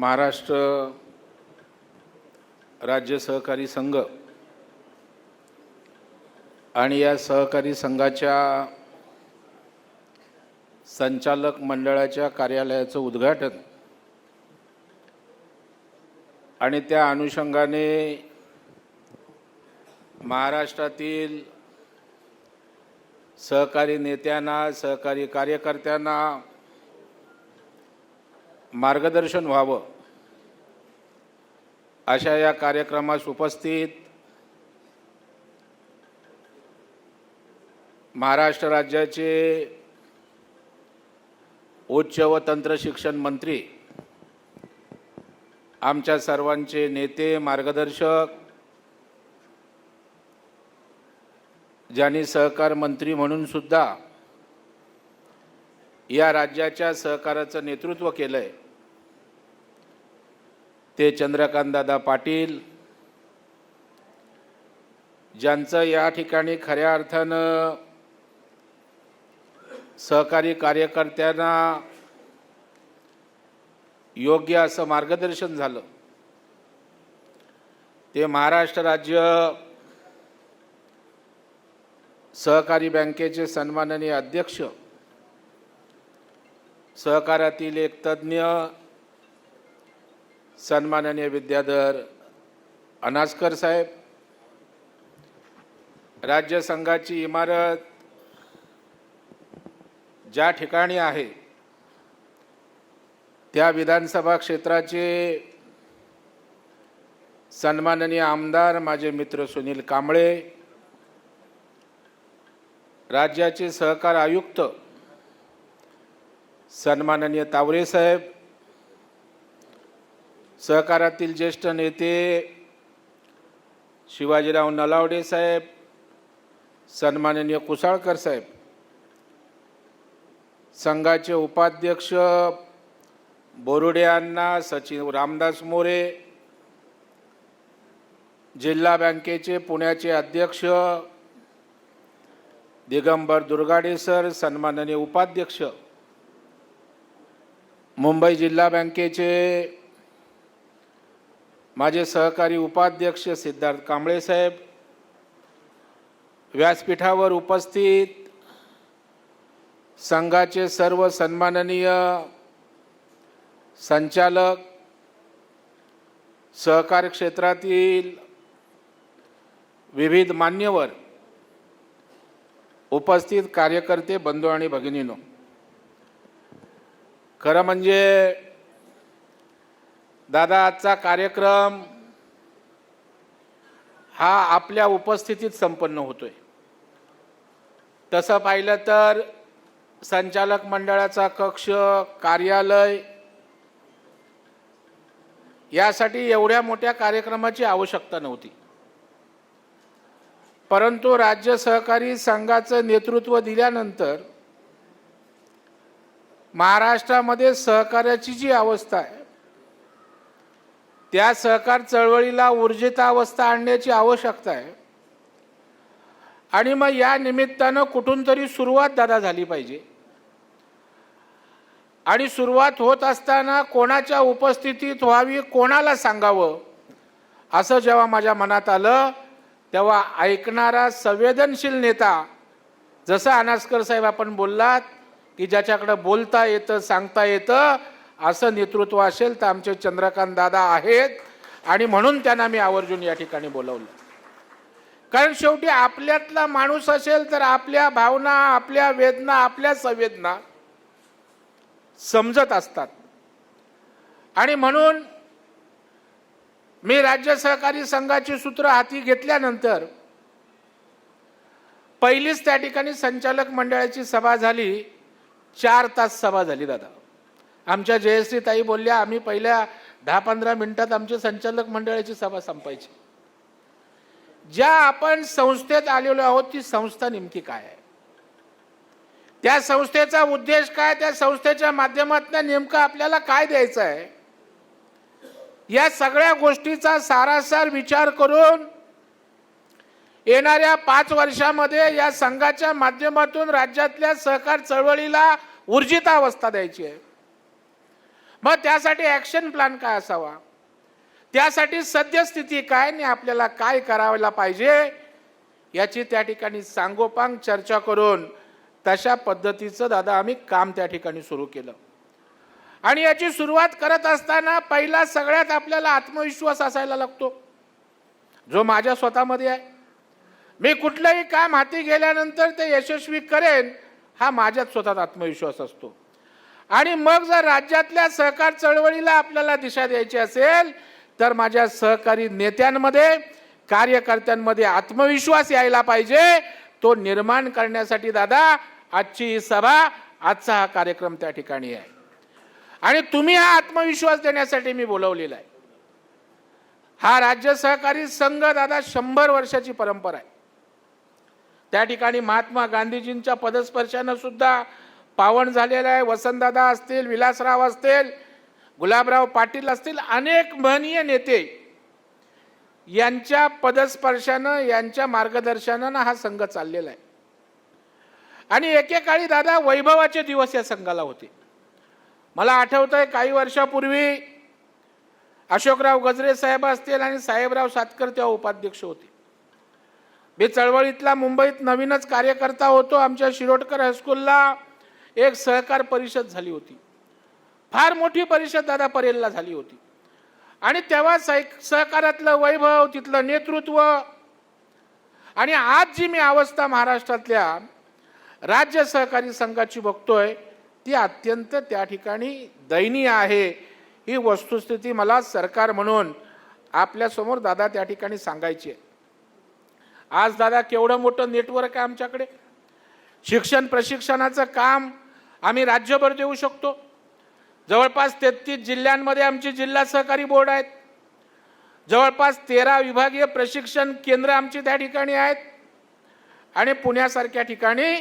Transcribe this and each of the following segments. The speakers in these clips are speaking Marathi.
महाराष्ट्र राज्य सहकारी संघ आणि या सहकारी संघाच्या संचालक मंडळाच्या कार्यालयाचं उद्घाटन आणि त्या अनुषंगाने महाराष्ट्रातील सहकारी नेत्यांना, सहकारी कार्यकर्त्यांना मार्गदर्शन व्हावं अशा या कार्यक्रमास उपस्थित महाराष्ट्र राज्याचे उच्च व तंत्र शिक्षण मंत्री, आमच्या सर्वांचे नेते, मार्गदर्शक, ज्यांनी सहकार मंत्री म्हणून सुद्धा या राज्याच्या सहकाराचं नेतृत्व केलंय, ते चंद्रकांतदादा पाटील, ज्यांचं या ठिकाणी खऱ्या अर्थानं सहकारी कार्यकर्त्यांना योग्य असं मार्गदर्शन झालं, ते महाराष्ट्र राज्य सहकारी बँकेचे सन्माननीय अध्यक्ष, सहकारातील एक तज्ज्ञ सन्माननीय विद्याधर अनासकर साहेब, राज्य संघाची इमारत ज्या ठिकाणी आहे त्या विधानसभा क्षेत्राचे सन्माननीय आमदार माझे मित्र सुनील कांबळे, राज्याचे सहकार आयुक्त सन्माननीय तावरे साहेब, सहकारातील ज्येष्ठ नेते शिवाजीराव नलावडे साहेब, सन्माननीय कुसाळकर साहेब, संघाचे उपाध्यक्ष बोरुडे अण्णा, सचिव रामदास मोरे, जिल्हा बँकेचे पुण्याचे अध्यक्ष दिगंबर दुर्गाडे सर, सन्माननीय उपाध्यक्ष, मुंबई जिल्हा बँकेचे माझे सहकारी उपाध्यक्ष सिद्धार्थ कांबळे साहेब, व्यासपीठावर उपस्थित संघाचे सर्व सन्माननीय संचालक, सहकार क्षेत्रातील विविध मान्यवर, उपस्थित कार्यकर्ते, बंधू आणि भगिनींनो, खरं म्हणजे दादा आजचा कार्यक्रम हा आपल्या उपस्थितीत संपन्न होतोय. तसं पाहिलं तर संचालक मंडळाचा कक्ष, कार्यालय यासाठी एवढ्या मोठ्या कार्यक्रमाची आवश्यकता नव्हती, परंतु राज्य सहकारी संघाचं नेतृत्व दिल्यानंतर महाराष्ट्रामध्ये सहकार्याची जी अवस्था आहे त्या सहकार चळवळीला ऊर्जितावस्था आणण्याची आवश्यकता आहे आणि मग या निमित्तानं कुठून तरी सुरुवात दादा झाली पाहिजे. आणि सुरुवात होत असताना कोणाच्या उपस्थितीत व्हावी, कोणाला सांगावं असं जेव्हा माझ्या मनात आलं तेव्हा ऐकणारा संवेदनशील नेता, जसं अनासकर साहेब आपण बोललात की ज्याच्याकडे बोलता येतं, सांगता येतं, असं नेतृत्व असेल तर आमचे चंद्रकांत दादा आहेत आणि म्हणून त्यांना मी आवर्जून या ठिकाणी बोलवलं. कारण शेवटी आपल्यातला माणूस असेल तर आपल्या भावना, आपल्या वेदना, आपल्या संवेदना समजत असतात. आणि म्हणून मी राज्य सहकारी संघाची सूत्र हाती घेतल्यानंतर पहिलीच त्या ठिकाणी संचालक मंडळाची सभा झाली. 4 तास सभा झाली दादा. आमच्या जयश्री ताई बोलल्या आम्ही पहिल्या 10-15 मिनिटात आमची संचालक मंडळाची सभा संपायची. ज्या आपण संस्थेत आलेलो आहोत ती संस्था नेमकी काय आहे, त्या संस्थेचा उद्देश काय, त्या संस्थेच्या माध्यमातून नेमकं आपल्याला काय द्यायचं आहे, या सगळ्या गोष्टीचा सारासार विचार करून येणाऱ्या 5 वर्षामध्ये या संघाच्या माध्यमातून राज्यातल्या सहकार चळवळीला ऊर्जितावस्था द्यायची आहे. मग त्यासाठी ॲक्शन प्लॅन काय असावा, त्यासाठी सद्यस्थिती काय आणि आपल्याला काय करायला पाहिजे याची त्या ठिकाणी सांगोपांग चर्चा करून तशा पद्धतीचं दादा आम्ही काम त्या ठिकाणी सुरू केलं. आणि याची सुरुवात करत असताना पहिला सगळ्यात आपल्याला आत्मविश्वास असायला लागतो, जो माझ्या स्वतःमध्ये आहे. मी कुठलंही काम हाती गेल्यानंतर ते यशस्वी करेन हा माझ्याच स्वतःत आत्मविश्वास असतो. आणि मग जर राज्यातल्या सहकार चळवळीला आपल्याला दिशा द्यायची असेल तर माझ्या सहकारी नेत्यांमध्ये, कार्यकर्त्यांमध्ये आत्मविश्वास यायला पाहिजे. तो निर्माण करण्यासाठी दादा आजची ही सभा, आजचा हा कार्यक्रम त्या ठिकाणी आहे. आणि तुम्ही हा आत्मविश्वास देण्यासाठी मी बोलवलेला आहे. हा राज्य सहकारी संघ दादा 100 वर्षाची परंपरा आहे. त्या ठिकाणी महात्मा गांधीजींच्या पदस्पर्शानं सुद्धा पावन झालेला आहे. वसंतदादा असतील, विलासराव असतील, गुलाबराव पाटील असतील, अनेक महनीय नेते यांच्या पदस्पर्शानं, यांच्या मार्गदर्शनानं हा संघ चाललेला आहे. आणि एकेकाळी दादा वैभवाचे दिवस या संघाला होते. मला आठवतंय काही वर्षापूर्वी अशोकराव गजरे साहेब असतील आणि साहेबराव सातकर तेव्हा उपाध्यक्ष होते. मी चळवळीतला मुंबईत नवीनच कार्यकर्ता होतो. आमच्या शिरोडकर हायस्कूलला एक सहकार परिषद झाली होती. फार मोठी परिषद दादा परेलला झाली होती. आणि तेव्हा सहकारातलं वैभव, तिथलं नेतृत्व आणि आज जी मी अवस्था महाराष्ट्रातल्या राज्य सहकारी संघाची बघतोय ती अत्यंत त्या ठिकाणी दयनीय आहे. ही वस्तुस्थिती मला सरकार म्हणून आपल्यासमोर दादा त्या ठिकाणी सांगायची आहे. आज दादा केवढं मोठं नेटवर्क आहे आमच्याकडे. शिक्षण प्रशिक्षणाचं काम आम्ही राज्यभर देऊ शकतो. जवळपास 33 जिल्ह्यांमध्ये आमची जिल्हा सहकारी बोर्ड आहेत. जवळपास 13 विभागीय प्रशिक्षण केंद्र आमची त्या ठिकाणी आहेत. आणि पुण्यासारख्या ठिकाणी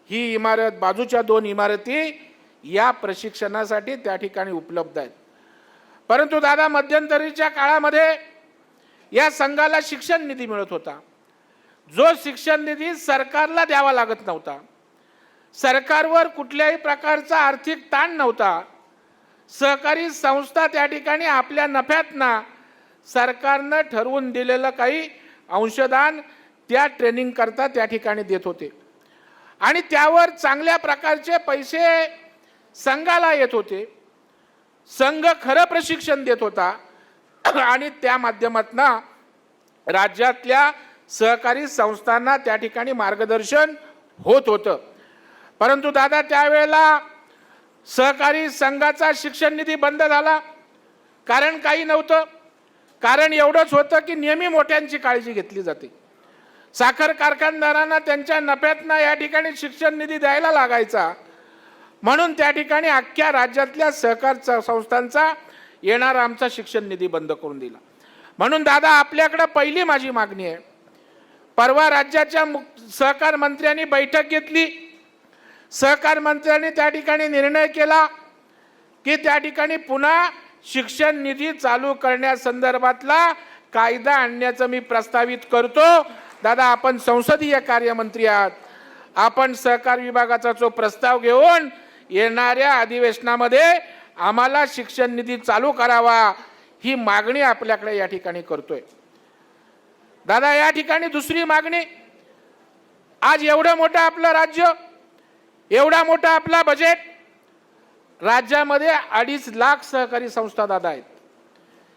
ही इमारत, बाजूच्या 2 इमारती या प्रशिक्षणासाठी त्या ठिकाणी उपलब्ध आहेत. परंतु दादा मध्यंतरीच्या काळामध्ये या संघाला शिक्षण निधी मिळत होता, जो शिक्षण निधी सरकारला द्यावा लागत नव्हता. सरकारवर कुठल्याही प्रकारचा आर्थिक ताण नव्हता. सहकारी संस्था त्या ठिकाणी आपल्या नफ्यातना सरकारनं ठरवून दिलेलं काही अंशदान त्या ट्रेनिंग करता त्या ठिकाणी देत होते. आणि त्यावर चांगल्या प्रकारचे पैसे संघाला येत होते. संघ खरं प्रशिक्षण देत होता आणि त्या माध्यमातून राज्यातल्या सहकारी संस्थांना त्या ठिकाणी मार्गदर्शन होत होतं. परंतु दादा त्यावेळेला सहकारी संघाचा शिक्षण निधी बंद झाला. कारण काही नव्हतं. कारण एवढंच होतं की नेहमी मोठ्यांची काळजी घेतली जाते. साखर कारखानदारांना त्यांच्या नफ्यातनं या ठिकाणी शिक्षण निधी द्यायला लागायचा. म्हणून त्या ठिकाणी अख्ख्या राज्यातल्या सहकार संस्थांचा येणारा आमचा शिक्षण निधी बंद करून दिला. म्हणून दादा आपल्याकडे पहिली माझी मागणी आहे, परवा राज्याच्या सहकार मंत्र्यांनी बैठक घेतली. सहकार मंत्र्यांनी त्या ठिकाणी निर्णय केला की त्या ठिकाणी पुन्हा शिक्षण निधी चालू करण्यासंदर्भातला कायदा आणण्याचं मी प्रस्तावित करतो. दादा आपण संसदीय कार्यमंत्री आहात, आपण सहकार विभागाचा जो प्रस्ताव घेऊन येणाऱ्या अधिवेशनामध्ये आम्हाला शिक्षण निधी चालू करावा ही मागणी आपल्याकडे या ठिकाणी करतोय. दादा या ठिकाणी दुसरी मागणी, आज एवढं मोठं आपलं राज्य, एवढा मोठा आपला बजेट, राज्यामध्ये 2.5 लाख सहकारी संस्था दादा आहेत.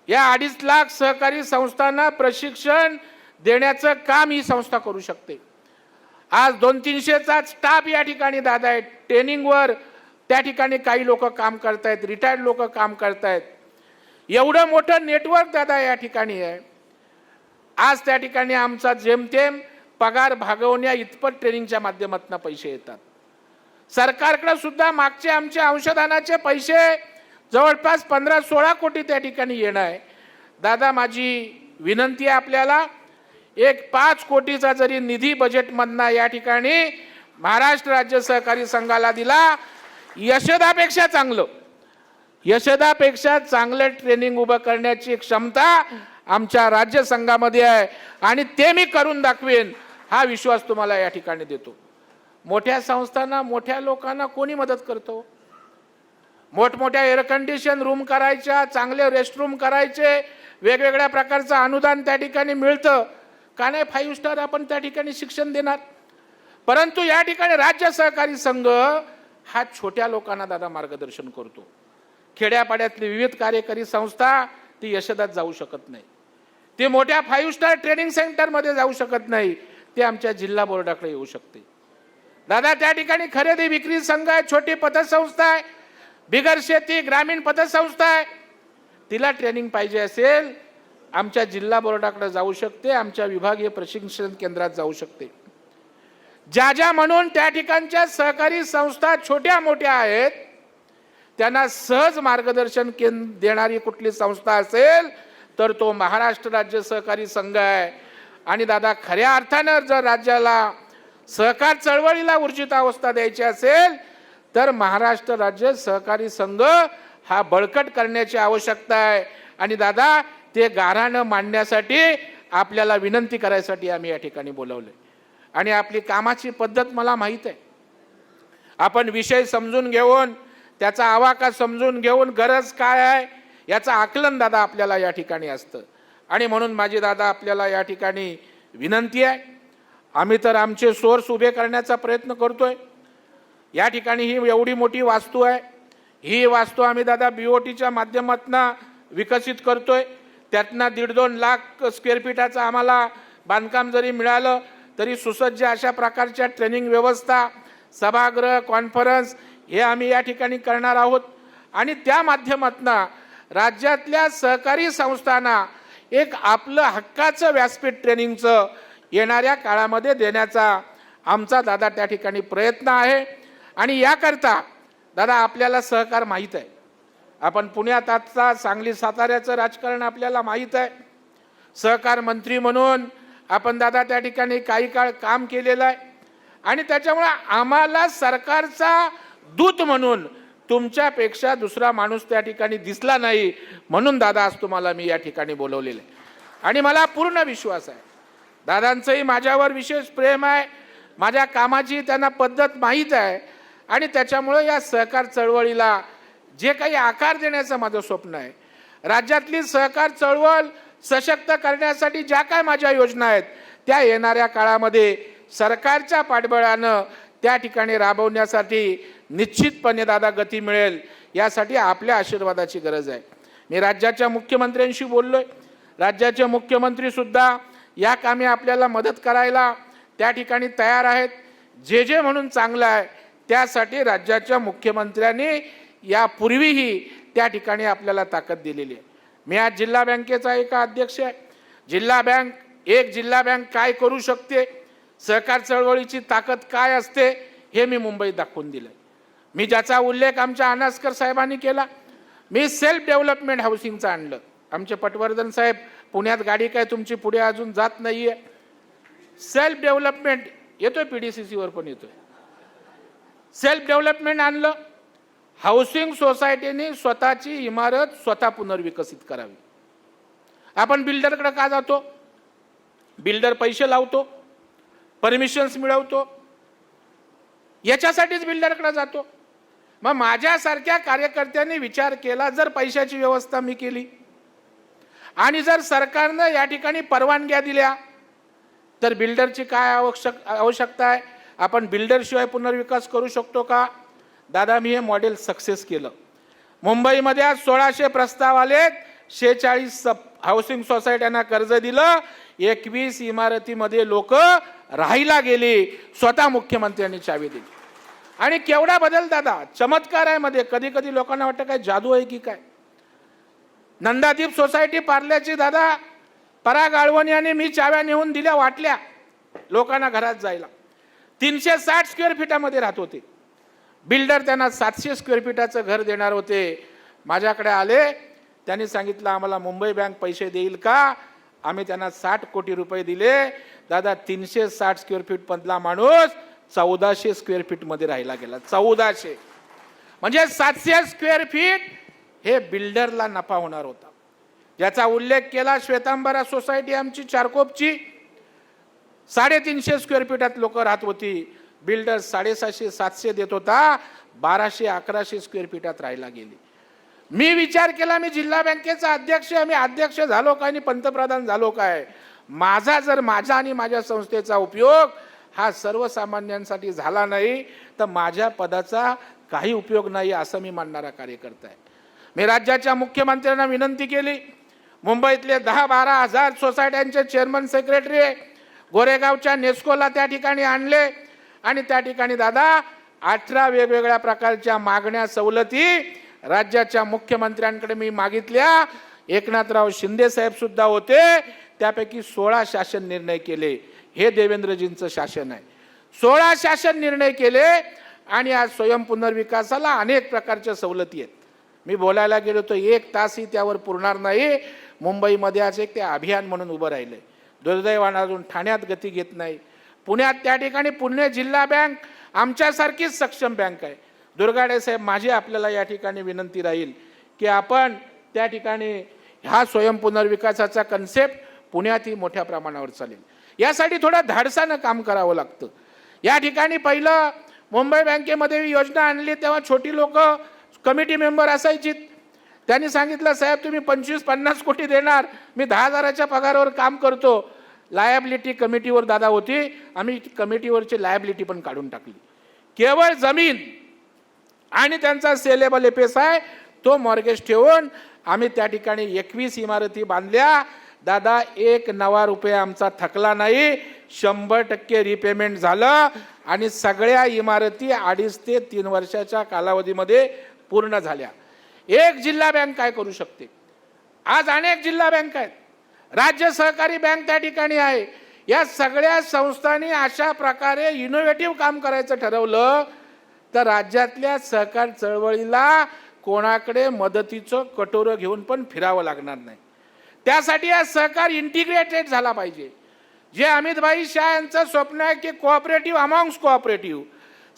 या 2.5 लाख सहकारी संस्थांना प्रशिक्षण देण्याचं काम ही संस्था करू शकते. आज 200-300चा स्टाफ या ठिकाणी दादा आहे. ट्रेनिंगवर त्या ठिकाणी काही लोक काम करतायत, रिटायर्ड लोक काम करतायत. एवढं मोठं नेटवर्क दादा या ठिकाणी आहे. आज त्या ठिकाणी आमचा जेमतेम पगार भागवण्या इतपत ट्रेनिंगच्या माध्यमातून पैसे येतात. सरकारकडे सुद्धा मागचे आमचे अंशदानाचे पैसे जवळपास 15-16 कोटी त्या ठिकाणी येणं आहे. दादा माझी विनंती आहे आपल्याला, एक 5 कोटीचा जरी निधी बजेटमधनं या ठिकाणी महाराष्ट्र राज्य सहकारी संघाला दिला, यशदापेक्षा चांगलं ट्रेनिंग उभं करण्याची क्षमता आमच्या राज्य संघामध्ये आहे आणि ते मी करून दाखवेन हा विश्वास तुम्हाला या ठिकाणी देतो. मोठ्या संस्थांना, मोठ्या लोकांना कोणी मदत करतो? मोठमोठ्या एअर कंडिशन रूम करायच्या, चांगले रेस्टरूम करायचे, वेगवेगळ्या प्रकारचं अनुदान त्या ठिकाणी मिळतं का नाही? 5 स्टार आपण त्या ठिकाणी शिक्षण देणार. परंतु या ठिकाणी राज्य सहकारी संघ हा छोट्या लोकांना दादा मार्गदर्शन करतो. खेड्यापाड्यातली विविध कार्यकारी संस्था ती यशदात जाऊ शकत नाही, ते मोठ्या 5 स्टार ट्रेनिंग सेंटरमध्ये जाऊ शकत नाही, ते आमच्या जिल्हा बोर्डाकडे येऊ शकते. दादा त्या ठिकाणी खरेदी विक्री संघ आहे, छोटी पतसंस्था आहे, बिगर शेती ग्रामीण पतसंस्था आहे. तिला ट्रेनिंग पाहिजे असेल आमच्या जिल्हा बोर्डाकडे जाऊ शकते, आमच्या विभागीय प्रशिक्षण केंद्रात जाऊ शकते. ज्या म्हणून त्या ठिकाणच्या सहकारी संस्था छोट्या मोठ्या आहेत त्यांना सहज मार्गदर्शन देणारी कुठली संस्था असेल तर तो महाराष्ट्र राज्य सहकारी संघ आहे. आणि दादा खऱ्या अर्थानं जर राज्याला सहकार चळवळीला ऊर्जितावस्था द्यायची असेल तर महाराष्ट्र राज्य सहकारी संघ हा बळकट करण्याची आवश्यकता आहे. आणि दादा ते गाऱ्हाणं मांडण्यासाठी आपल्याला विनंती करायसाठी आम्ही या ठिकाणी बोलवले. आणि आपली कामाची पद्धत मला माहीत आहे. आपण विषय समजून घेऊन त्याचा आवाका समजून घेऊन गरज काय आहे याचं आकलन दादा आपल्याला या ठिकाणी असतं. आणि म्हणून माझी दादा आपल्याला या ठिकाणी विनंती आहे, आम्ही तर आमचे सोर्स उभे करण्याचा प्रयत्न करतोय. या ठिकाणी ही एवढी मोठी वास्तू आहे, ही वास्तू आम्ही दादा BOTच्या माध्यमातून विकसित करतोय. त्यातनं 1.5-2 लाख स्क्वेअर फीटाचं आम्हाला बांधकाम जरी मिळालं तरी सुसज्ज अशा प्रकारच्या ट्रेनिंग व्यवस्था, सभागृह, कॉन्फरन्स हे आम्ही या ठिकाणी करणार आहोत. आणि त्या माध्यमातून राज्यातल्या सहकारी संस्थांना एक आपलं हक्काचं व्यासपीठ ट्रेनिंगचं येणाऱ्या काळामध्ये देण्याचा आमचा दादा त्या ठिकाणी प्रयत्न आहे. आणि याकरता दादा आपल्याला सहकार माहीत आहे, आपण पुण्यात आता सांगली साताऱ्याचं राजकारण आपल्याला माहीत आहे. सहकार मंत्री म्हणून आपण दादा त्या ठिकाणी काही काळ काम केलेलं आहे. आणि त्याच्यामुळे आम्हाला सरकारचा दूत म्हणून तुमच्यापेक्षा दुसरा माणूस त्या ठिकाणी दिसला नाही, म्हणून दादा आज तुम्हाला मी या ठिकाणी बोलवलेलं आहे. आणि मला पूर्ण विश्वास आहे दादांचंही माझ्यावर विशेष प्रेम आहे, माझ्या कामाची त्यांना पद्धत माहीत आहे. आणि त्याच्यामुळे या सहकार चळवळीला जे काही आकार देण्याचं माझं स्वप्न आहे, राज्यातली सहकार चळवळ सशक्त करण्यासाठी ज्या काय माझ्या योजना आहेत त्या येणाऱ्या काळामध्ये सरकारच्या पाठबळानं त्या ठिकाणी राबवण्यासाठी निश्चितपणे दादा गती मिळेल. यासाठी आपल्या आशीर्वादाची गरज आहे. मी राज्याच्या मुख्यमंत्र्यांशी बोललोय, राज्याचे मुख्यमंत्री सुद्धा या कामी आपल्याला मदत करायला त्या ठिकाणी तयार आहेत. जे म्हणून चांगलं आहे त्यासाठी राज्याच्या मुख्यमंत्र्यांनी यापूर्वीही त्या ठिकाणी आपल्याला ताकद दिलेली आहे. मी आज जिल्हा बँकेचा एक अध्यक्ष आहे. जिल्हा बँक काय करू शकते, सहकार चळवळीची ताकद काय असते हे मी मुंबईत दाखवून दिलं. मी ज्याचा उल्लेख आमच्या अनास्कर साहेबांनी केला, मी सेल्फ डेव्हलपमेंट हाऊसिंगचं आणलं. आमचे पटवर्धन साहेब पुण्यात गाडी काय तुमची पुढे अजून जात नाहीये. सेल्फ डेव्हलपमेंट येतोय, PDCCवर पण येतोय. सेल्फ डेव्हलपमेंट आणलं. हाऊसिंग सोसायटीने स्वतःची इमारत स्वतः पुनर्विकसित करावी. आपण बिल्डरकडे का जातो? बिल्डर पैसे लावतो, परमिशन्स मिळवतो, याच्यासाठीच बिल्डरकडे जातो. मग माझ्यासारख्या कार्यकर्त्यांनी विचार केला, जर पैशाची व्यवस्था मी केली आणि जर सरकारनं या ठिकाणी परवानग्या दिल्या तर बिल्डरची काय आवश्यकता आहे? आपण बिल्डरशिवाय पुनर्विकास करू शकतो का? दादा मी हे मॉडेल सक्सेस केलं. मुंबईमध्ये आज 1600 प्रस्ताव आलेत, 46 हाऊसिंग सोसायट्यांना कर्ज दिलं, 21 इमारतीमध्ये लोक राहायला गेली, स्वतः मुख्यमंत्र्यांनी चावी दिली. आणि केवढा बदल दादा, चमत्कार आहे मध्ये. कधी कधी लोकांना वाटतं काय जादू आहे की काय. नंदादीप सोसायटी पार्ल्याची दादा पराग आळवणी यांनी मी चाव्या नेऊन दिल्या, वाटल्या लोकांना घरात जायला. 360 स्क्वेअर फीटामध्ये राहत होते. बिल्डर त्यांना 700 स्क्वेअर फीटाचं घर देणार होते. माझ्याकडे आले, त्यांनी सांगितलं आम्हाला मुंबई बँक पैसे देईल का? आम्ही त्यांना 60 कोटी रुपये दिले. दादा 360 स्क्वेअर फीट मधला माणूस 1400 स्क्वेअर फीट मध्ये राहायला गेला. 1400 म्हणजे 700 स्क्वेअर फीट हे बिल्डरला नफा होणार होता. ज्याचा उल्लेख केला श्वेतांबरा सोसायटी आमची चारकोपची, 350 स्क्वेअर फीटात लोक राहत होती. बिल्डर 750-700 देत होता. 1200-1100 स्क्वेअर फीटात राहायला गेली. मी विचार केला, मी जिल्हा बँकेचा अध्यक्ष, मी अध्यक्ष झालो काय आणि पंतप्रधान झालो काय, माझा आणि माझ्या संस्थेचा उपयोग हा सर्वसामान्यांसाठी झाला नाही तर माझ्या पदाचा काही उपयोग नाही असं मी मानणारा कार्यकर्ता आहे. मी राज्याच्या मुख्यमंत्र्यांना विनंती केली, मुंबईतले 10-12 हजार सोसायट्यांचे चेअरमन सेक्रेटरी गोरेगावच्या नेस्कोला त्या ठिकाणी आणले आणि त्या ठिकाणी दादा 18 वेगवेगळ्या प्रकारच्या मागण्या सवलती राज्याच्या मुख्यमंत्र्यांकडे मी मागितल्या. एकनाथराव शिंदे साहेब सुद्धा होते, त्यापैकी 16 शासन निर्णय केले. हे देवेंद्रजींचं शासन आहे. 16 शासन निर्णय केले आणि आज स्वयं पुनर्विकासाला अनेक प्रकारच्या सवलती आहेत. मी बोलायला गेलो तर 1 तासही त्यावर पुरणार नाही. मुंबईमध्ये आज एक ते अभियान म्हणून उभं राहिलंय. दुर्दैवानं अजून ठाण्यात गती घेत नाही. पुण्यात त्या ठिकाणी पुणे जिल्हा बँक आमच्यासारखीच सक्षम बँक आहे. दुर्गाडे साहेब, माझी आपल्याला या ठिकाणी विनंती राहील की आपण त्या ठिकाणी हा स्वयं पुनर्विकासाचा कन्सेप्ट पुण्यातही मोठ्या प्रमाणावर चालेल. यासाठी थोडं धाडसानं काम करावं लागतं. या ठिकाणी पहिलं मुंबई बँकेमध्ये योजना आणली तेव्हा छोटी लोक कमिटी मेंबर असायची. त्यांनी सांगितलं, साहेब तुम्ही 25-50 कोटी देणार, मी 10,000च्या पगारावर काम करतो. लायबिलिटी कमिटीवर दादा होती, आम्ही कमिटीवरची लायबिलिटी पण काढून टाकली. केवळ जमीन आणि त्यांचा सेलेबल एफएसआय तो मॉर्गेज ठेवून आम्ही त्या ठिकाणी 21 इमारती बांधल्या. दादा 1 नवा रुपया आमचा थकला नाही. 100% रिपेमेंट झालं आणि सगळ्या इमारती 2.5 ते 3 वर्षाच्या कालावधीमध्ये पूर्ण झाल्या. एक जिल्हा बँक काय करू शकते? आज अनेक जिल्हा बँक आहेत, राज्य सहकारी बँक त्या ठिकाणी आहे. या सगळ्या संस्थांनी अशा प्रकारे इनोव्हेटिव्ह काम करायचं ठरवलं तर राज्यातल्या सहकार चळवळीला कोणाकडे मदतीचं कटोरं घेऊन पण फिरावं लागणार नाही. त्यासाठी हा सहकार इंटिग्रेटेड झाला पाहिजे. जे अमितभाई शाह यांचं स्वप्न आहे की कोऑपरेटिव्ह अमॉंग्स कोऑपरेटिव्ह,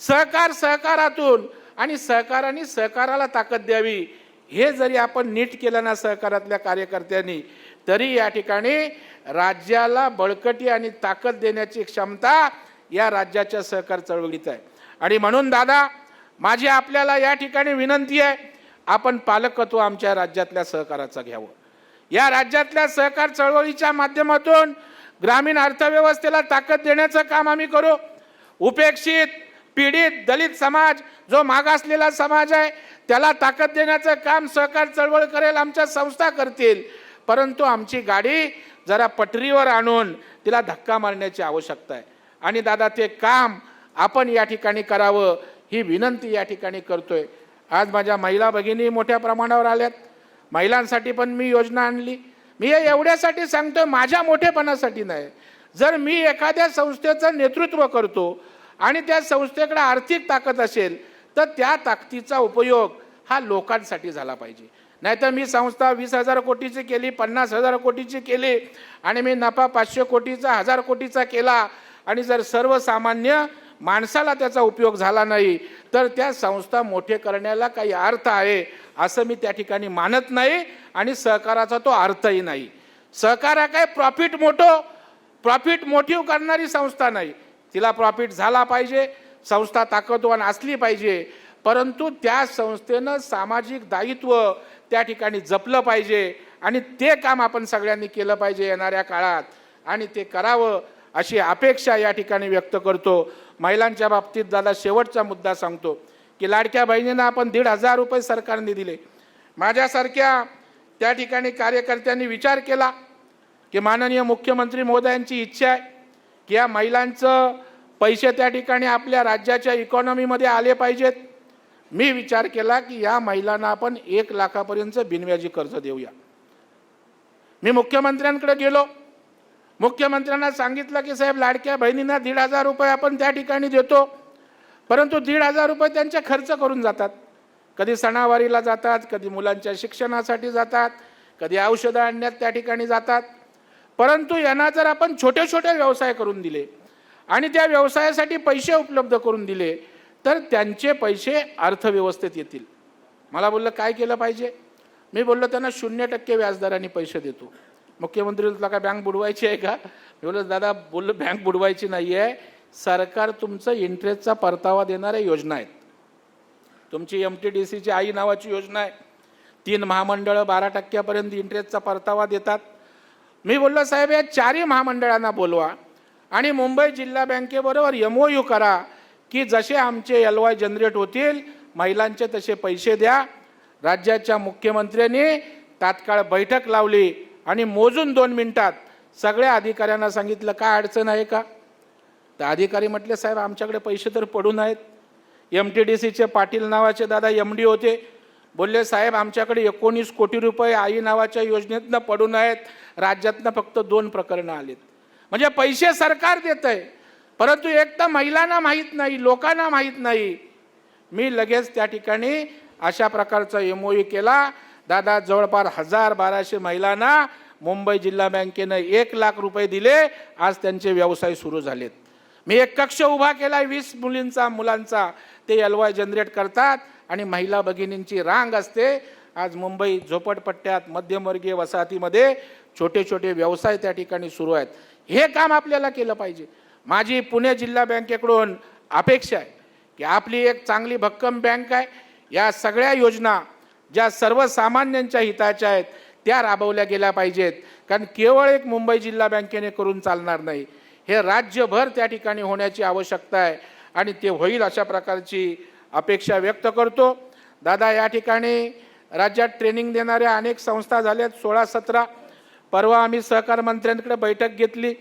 सहकार सहकारातून आणि सहकाराने सहकाराला ताकद द्यावी. हे जरी आपण नीट केलं ना सहकारातल्या कार्यकर्त्यांनी, तरी या ठिकाणी राज्याला बळकटी आणि ताकद देण्याची क्षमता या राज्याच्या सहकार चळवळीत आहे. आणि म्हणून दादा, माझी आपल्याला या ठिकाणी विनंती आहे, आपण पालकत्व आमच्या राज्यातल्या सहकाराचं घ्यावं. या राज्यातल्या सहकार चळवळीच्या माध्यमातून ग्रामीण अर्थव्यवस्थेला ताकद देण्याचं काम आम्ही करू. उपेक्षित, पीडित, दलित समाज जो मागासलेला समाज आहे त्याला ताकद देण्याचं काम सहकार चळवळ करेल, आमच्या संस्था करतील. परंतु आमची गाडी जरा पटरीवर आणून तिला धक्का मारण्याची आवश्यकता आहे. आणि दादा ते काम आपण या ठिकाणी करावं ही विनंती या ठिकाणी करतोय. आज माझ्या महिला भगिनी मोठ्या प्रमाणावर आल्यात. महिलांसाठी पण मी योजना आणली. मी हे एवढ्यासाठी सांगतोय, माझ्या मोठेपणासाठी नाही. जर मी एखाद्या संस्थेचं नेतृत्व करतो आणि त्या संस्थेकडे आर्थिक ताकद असेल तर त्या ताकदीचा उपयोग हा लोकांसाठी झाला पाहिजे. नाहीतर मी संस्था 20,000 कोटीची केली, 50,000 कोटीची केली आणि मी नफा 500 कोटीचा 1000 कोटीचा केला आणि जर सर्वसामान्य माणसाला त्याचा उपयोग झाला नाही तर त्या संस्था मोठे करण्याला काही अर्थ आहे असं मी त्या ठिकाणी मानत नाही आणि सहकाराचा तो अर्थही नाही. सहकार हा काय प्रॉफिट मोटिव्ह करणारी संस्था नाही. तिला प्रॉफिट झाला पाहिजे, संस्था ताकदवान असली पाहिजे, परंतु त्या संस्थेनं सामाजिक दायित्व त्या ठिकाणी जपलं पाहिजे आणि ते काम आपण सगळ्यांनी केलं पाहिजे येणाऱ्या काळात आणि ते करावं अशी अपेक्षा या ठिकाणी व्यक्त करतो. महिलांच्या बाबतीत दादा शेवटचा मुद्दा सांगतो की लाडक्या बहिणींना आपण 1,500 रुपये सरकारने दिले. माझ्यासारख्या त्या ठिकाणी कार्यकर्त्यांनी विचार केला की माननीय मुख्यमंत्री महोदयांची इच्छा आहे की या महिलांचं पैसे त्या ठिकाणी आपल्या राज्याच्या इकॉनॉमीमध्ये आले पाहिजेत. मी विचार केला की या महिलांना आपण 1 लाखापर्यंत बिनव्याजी कर्ज देऊया. मी मुख्यमंत्र्यांकडे गेलो, मुख्यमंत्र्यांना सांगितलं की साहेब लाडक्या बहिणींना 1,500 रुपये आपण त्या ठिकाणी देतो, परंतु 1,500 रुपये त्यांचे खर्च करून जातात. कधी सणावारीला जातात, कधी मुलांच्या शिक्षणासाठी जातात, कधी औषधं आणण्यात त्या ठिकाणी जातात. परंतु यांना जर आपण छोटे छोटे व्यवसाय करून दिले आणि त्या व्यवसायासाठी पैसे उपलब्ध करून दिले तर त्यांचे पैसे अर्थव्यवस्थेत येतील. मला बोललं काय केलं पाहिजे? मी बोललो त्यांना 0% व्याजदराने पैसे देतो. मुख्यमंत्री तुला काय बँक बुडवायची आहे का? मी बोललो दादा, बोललो बँक बुडवायची नाही आहे, सरकार तुमचं इंटरेस्टचा परतावा देणाऱ्या योजना आहेत तुमची MTDCची आई नावाची योजना आहे, 3 महामंडळं 12% इंटरेस्टचा परतावा देतात. मी बोललो साहेब या 4ही महामंडळांना बोलवा आणि मुंबई जिल्हा बँकेबरोबर MOU करा की जसे आमचे LY जनरेट होतील महिलांचे तसे पैसे द्या. राज्याच्या मुख्यमंत्र्यांनी तात्काळ बैठक लावली आणि मोजून 2 मिनिटात सगळ्या अधिकाऱ्यांना सांगितलं काय अडचण आहे का. तर अधिकारी म्हटले साहेब आमच्याकडे पैसे तर पडून आहेत. MTDCचे पाटील नावाचे दादा MD होते, बोलले साहेब आमच्याकडे 19 कोटी रुपये आई नावाच्या योजनेतनं पडून आहेत, राज्यातनं फक्त 2 प्रकरणं आलेत. म्हणजे पैसे सरकार देत आहे, परंतु एक तर महिलांना माहीत नाही, लोकांना माहीत नाही. मी लगेच त्या ठिकाणी अशा प्रकारचा MOU केला. दादा जवळपास 1200 महिलांना मुंबई जिल्हा बँकेनं 1 लाख रुपये दिले. आज त्यांचे व्यवसाय सुरू झालेत. मी एक कक्ष उभा केला 20 मुलांचा, ते LY जनरेट करतात आणि महिला भगिनींची रांग असते. आज मुंबई झोपडपट्ट्यात मध्यमवर्गीय वसाहतीमध्ये छोटे छोटे व्यवसाय त्या ठिकाणी सुरू आहेत. हे काम आपल्याला केलं पाहिजे. माझी पुणे जिल्हा बँकेकडून अपेक्षा आहे की आपली एक चांगली भक्कम बँक आहे. या सगळ्या योजना ज्या सर्वसामान्यांच्या हिताच्या आहेत त्या राबवल्या गेल्या पाहिजेत. कारण केवळ एक मुंबई जिल्हा बँकेने करून चालणार नाही, हे राज्यभर त्या ठिकाणी होण्याची आवश्यकता आहे आणि ते होईल अशा प्रकारची अपेक्षा व्यक्त करतो. दादा या ठिकाणी राज्यात ट्रेनिंग देणाऱ्या अनेक संस्था झाल्यात 16-17. परवा आम्ही सहकार मंत्र्यांकडे बैठक घेतली.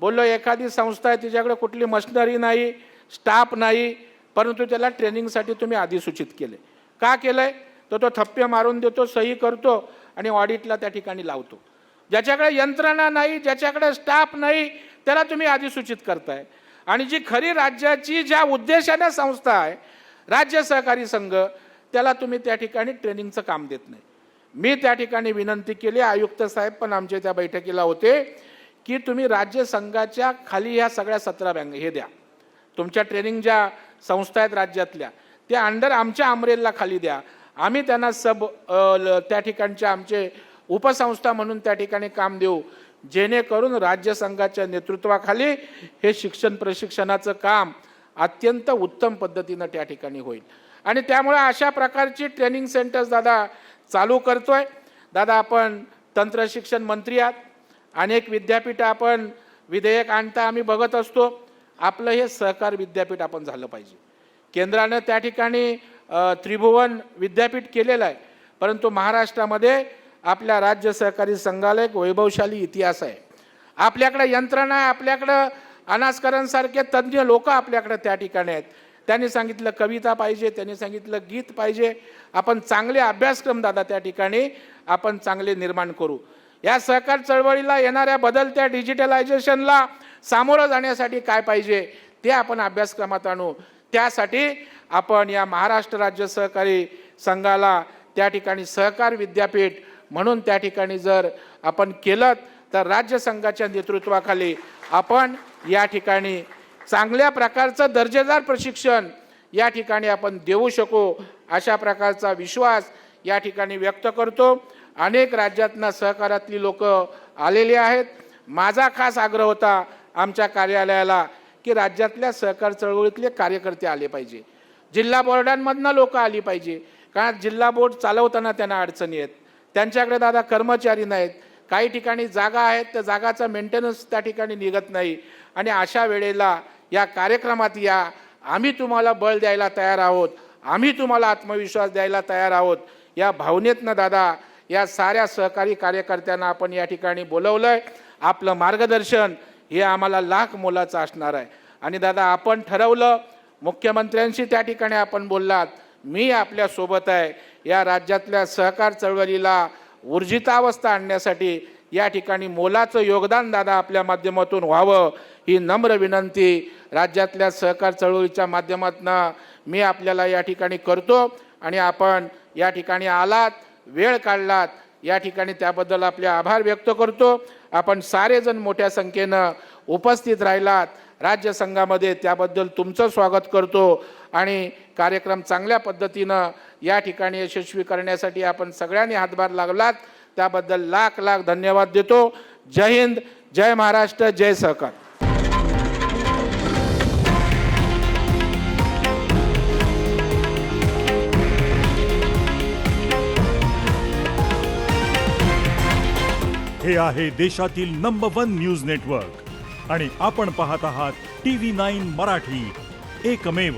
बोललो एखादी संस्था आहे तिच्याकडे कुठली मशिनरी नाही, स्टाफ नाही, परंतु त्याला ट्रेनिंगसाठी तुम्ही अधिसूचित केले. का केलंय? तर तो थप्पे मारून देतो, सही करतो आणि ऑडिटला त्या ठिकाणी लावतो. ज्याच्याकडे यंत्रणा नाही, ज्याच्याकडे स्टाफ नाही, त्याला तुम्ही अधिसूचित करताय. आणि जी खरी राज्याची ज्या उद्देशाने संस्था आहे राज्य सहकारी संघ, त्याला तुम्ही त्या ठिकाणी ट्रेनिंगचं काम देत नाही. मी त्या ठिकाणी विनंती केली, आयुक्त साहेब पण आमच्या त्या बैठकीला होते, की तुम्ही राज्य संघाच्या खाली ह्या सगळ्या 17 बँक हे द्या. तुमच्या ट्रेनिंग ज्या संस्था आहेत राज्यातल्या त्या अंडर आमच्या अमरेलला खाली द्या. आम्ही त्यांना त्या ठिकाणच्या आमचे उपसंस्था म्हणून त्या ठिकाणी काम देऊ, जेणेकरून राज्य संघाच्या नेतृत्वाखाली हे शिक्षण प्रशिक्षणाचं काम अत्यंत उत्तम पद्धतीनं त्या ठिकाणी होईल. आणि त्यामुळे अशा प्रकारची ट्रेनिंग सेंटर्स दादा चालू करतोय. दादा आपण तंत्र शिक्षण मंत्री आहात, अनेक विद्यापीठ आपण विधेयक आणता आम्ही बघत असतो. आपलं हे सहकार विद्यापीठ आपण झालं पाहिजे. केंद्रानं त्या ठिकाणी त्रिभुवन विद्यापीठ केलेलं आहे, परंतु महाराष्ट्रामध्ये आपल्या राज्य सहकारी संघाला एक वैभवशाली इतिहास आहे. आपल्याकडे यंत्रणा आहे, आपल्याकडं अनास्करांसारखे तज्ज्ञ लोक आपल्याकडे त्या ठिकाणी आहेत. त्यांनी सांगितलं कविता पाहिजे, त्यांनी सांगितलं गीत पाहिजे. आपण चांगले अभ्यासक्रम दादा त्या ठिकाणी आपण चांगले निर्माण करू. या सहकार चळवळीला येणाऱ्या बदलत्या डिजिटलायझेशनला सामोरं जाण्यासाठी काय पाहिजे ते आपण अभ्यासक्रमात आणू. त्यासाठी आपण या महाराष्ट्र राज्य सहकारी संघाला त्या ठिकाणी सहकार विद्यापीठ म्हणून त्या ठिकाणी जर आपण केलं तर राज्य संघाच्या नेतृत्वाखाली आपण या ठिकाणी चांगल्या प्रकारचं दर्जेदार प्रशिक्षण या ठिकाणी आपण देऊ शकू, अशा प्रकारचा विश्वास या ठिकाणी व्यक्त करतो. अनेक राज्यातनं सहकारातली लोक आलेली आहेत. माझा खास आग्रह होता आमच्या कार्यालयाला की राज्यातल्या सहकार चळवळीतले कार्यकर्ते आले पाहिजे, जिल्हा बोर्डांमधनं लोक आली पाहिजे. कारण जिल्हा बोर्ड चालवताना त्यांना अडचणी आहेत, त्यांच्याकडे दादा कर्मचारी नाहीत, काही ठिकाणी जागा आहेत त्या जागाचा मेंटेनन्स त्या ठिकाणी निघत नाही. आणि अशा वेळेला या कार्यक्रमात या, आम्ही तुम्हाला बळ द्यायला तयार आहोत, आम्ही तुम्हाला आत्मविश्वास द्यायला तयार आहोत, या भावनेतनं दादा या साऱ्या सहकारी कार्यकर्त्यांना आपण या ठिकाणी बोलवलंय. आपलं मार्गदर्शन हे आम्हाला लाख मोलाचं असणार आहे. आणि दादा आपण ठरवलं, मुख्यमंत्र्यांशी त्या ठिकाणी आपण बोललात, मी आपल्या सोबत आहे. या राज्यातल्या सहकार चळवळीला ऊर्जितावस्था आणण्यासाठी या ठिकाणी मोलाचं योगदान दादा आपल्या माध्यमातून व्हावं ही नम्र विनंती राज्यातल्या सहकार चळवळीच्या माध्यमातून मी आपल्याला या ठिकाणी करतो. आणि आपण या ठिकाणी आलात, वेळ काढलात, या ठिकाणी त्याबद्दल आपले आभार व्यक्त करतो. आपण सारेजण मोठ्या संख्येनं उपस्थित राहिलात राज्य संघामध्ये, त्याबद्दल तुमचं स्वागत करतो. आणि कार्यक्रम चांगल्या पद्धतीनं या ठिकाणी यशस्वी करण्यासाठी आपण सगळ्यांनी हातभार लागलात, त्याबद्दल लाख लाख धन्यवाद देतो. जय हिंद, जय महाराष्ट्र, जय सहकार. हे आहे देशातील नंबर 1 न्यूज नेटवर्क आणि आपण पाहत आहात TV9 मराठी, एकमेव.